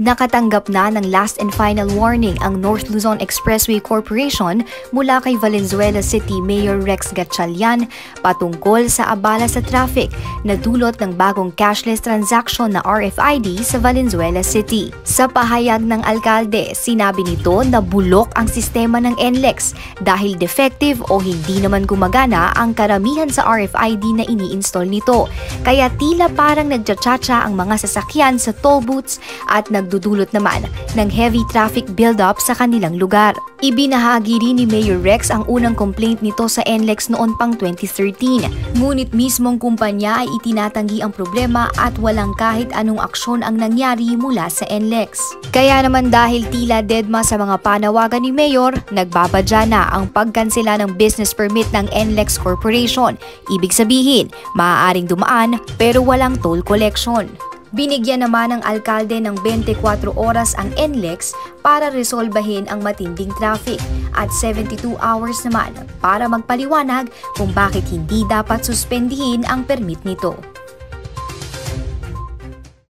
Nakatanggap na ng last and final warning ang North Luzon Expressway Corporation mula kay Valenzuela City Mayor Rex Gatchalian patungkol sa abala sa traffic na dulot ng bagong cashless transaction na RFID sa Valenzuela City. Sa pahayag ng alkalde, sinabi nito na bulok ang sistema ng NLEX dahil defective o hindi naman gumagana ang karamihan sa RFID na ini-install nito. Kaya tila parang nagtsatsa ang mga sasakyan sa toll booths at nagdudulot naman ng heavy traffic build-up sa kanilang lugar. Ibinahagi rin ni Mayor Rex ang unang complaint nito sa NLEX noon pang 2013. Ngunit mismong kumpanya ay itinatanggi ang problema at walang kahit anong aksyon ang nangyari mula sa NLEX. Kaya naman dahil tila deadma sa mga panawagan ni Mayor, nagbabadya na ang pagkansela ng business permit ng NLEX Corporation. Ibig sabihin, maaaring dumaan pero walang toll collection. Binigyan naman ng alkalde ng 24 oras ang NLEX para resolbahin ang matinding traffic at 72 hours naman para magpaliwanag kung bakit hindi dapat suspendihin ang permit nito.